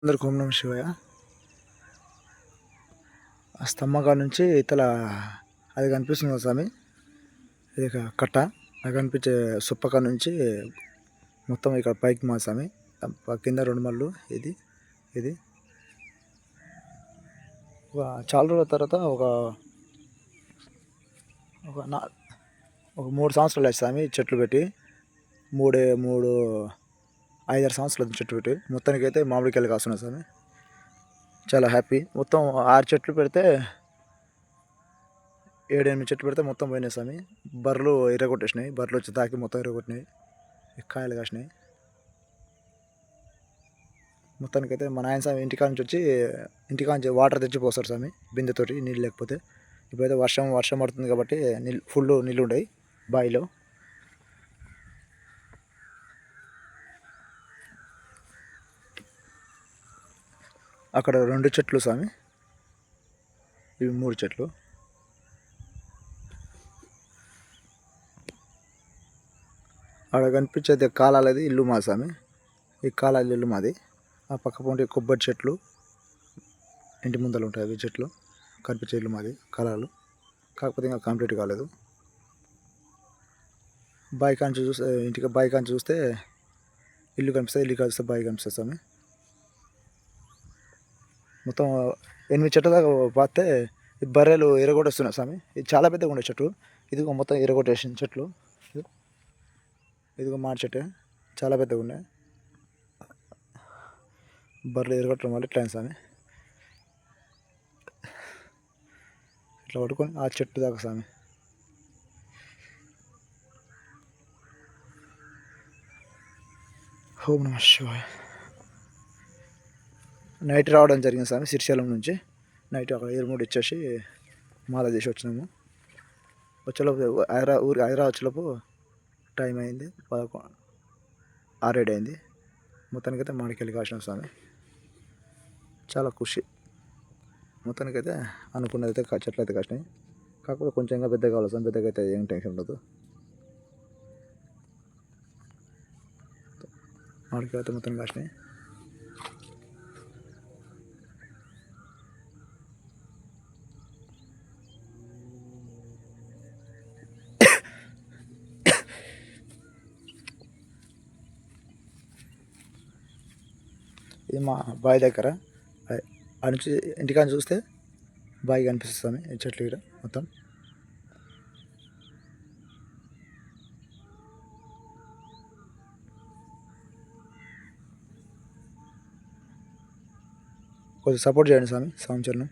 అందరికి ఓం నమ శివాయ. ఆ స్తంభంగా నుంచి ఇతల అది కనిపిస్తుంది కదా స్వామి, ఇది కట్ట అది కనిపించే సుప్పక నుంచి మొత్తం ఇక్కడ పైకి మా స్వామి, కింద 2 మళ్ళు. ఇది ఇది చాలా రోజుల తర్వాత ఒక 3 సంవత్సరాలు అయ్యి స్వామి చెట్లు పెట్టి, 5-6 సంవత్సరాలు చెట్టు పెట్టి. మొత్తానికి అయితే మామిడికాయలు కాస్తున్నాయి స్వామి, చాలా హ్యాపీ. మొత్తం 6 చెట్లు పెడితే 7-8 చెట్లు పెడితే మొత్తం పోయినాయి స్వామి. బర్రెలు ఎర్రగొట్టేసినాయి, బర్రెలు వచ్చి తాకి మొత్తం ఎర్రగొట్టినాయి, కాయలు కాసినాయి. మొత్తానికైతే మా నాయన స్వామి ఇంటికా నుంచి వాటర్ తెచ్చి పోస్తాడు స్వామి బిందెతోటి, నీళ్ళు లేకపోతే. ఇప్పుడైతే వర్షం పడుతుంది కాబట్టి ఫుల్ నీళ్ళు ఉన్నాయి బావిలో. అక్కడ 2 చెట్లు స్వామి, ఇవి 3 చెట్లు. అక్కడ కనిపించేది కాలాలది ఇల్లు మా స్వామి, ఈ కాలాల ఇల్లు మాది. ఆ పక్క పొంటి కొబ్బరి చెట్లు ఇంటి ముందర ఉంటాయి, అవి చెట్లు కనిపించే ఇల్లు మాది కాలాలు. కాకపోతే ఇంకా కంప్లీట్ కాలేదు. బావి కాంచి చూస్తే ఇంటికి, బావి కాంచి చూస్తే ఇల్లు కనిపిస్తుంది, ఇల్లు కలిస్తే బావి కనిపిస్తుంది స్వామి. మొత్తం 8 చెట్ల దాకా పాతే బర్రెలు ఎరగొట్టేస్తున్నాయి స్వామి. ఇది చాలా పెద్దగా ఉండే చెట్టు, ఇదిగో మొత్తం ఎరగొట్టేసిన చెట్లు. ఇదిగో మాడి చెట్టు చాలా పెద్దగా ఉన్నాయి, బర్రెలు ఎరగొట్టడం వల్ల ఇట్లా స్వామి. ఇట్లా పట్టుకొని ఆ చెట్టు దాకా స్వామి. ఓం నమ శివాయ. నైట్ రావడం జరిగింది స్వామి శ్రీశైలం నుంచి. నైట్ అక్కడ ఏరుమూడి ఇచ్చేసి మాల చేసి వచ్చినాము. వచ్చేలోపు హైదరాబాద్ వచ్చేలోపు టైం అయింది 6-7 అయింది. మొత్తానికైతే మామిడికాయలు కాసినాం స్వామి, చాలా ఖుషి. మొత్తానికైతే అనుకున్నది అయితే చెట్లు అయితే కాసినాయి. కాకపోతే కొంచెం ఇంకా పెద్దగా కావాలి స్వామి, పెద్దగా అయితే ఏం టెన్షన్ ఉండదు. మామిడికాయలు అయితే మొత్తం కాసినాయి. ఇది మా బావి దగ్గర, ఆ నుంచి ఇంటికాడ చూస్తే బావి కనిపిస్తుంది ఈ చెట్లు ఇక్కడ మొత్తం. కొంచెం సపోర్ట్ చేయండి స్వామి, సంవత్సరం.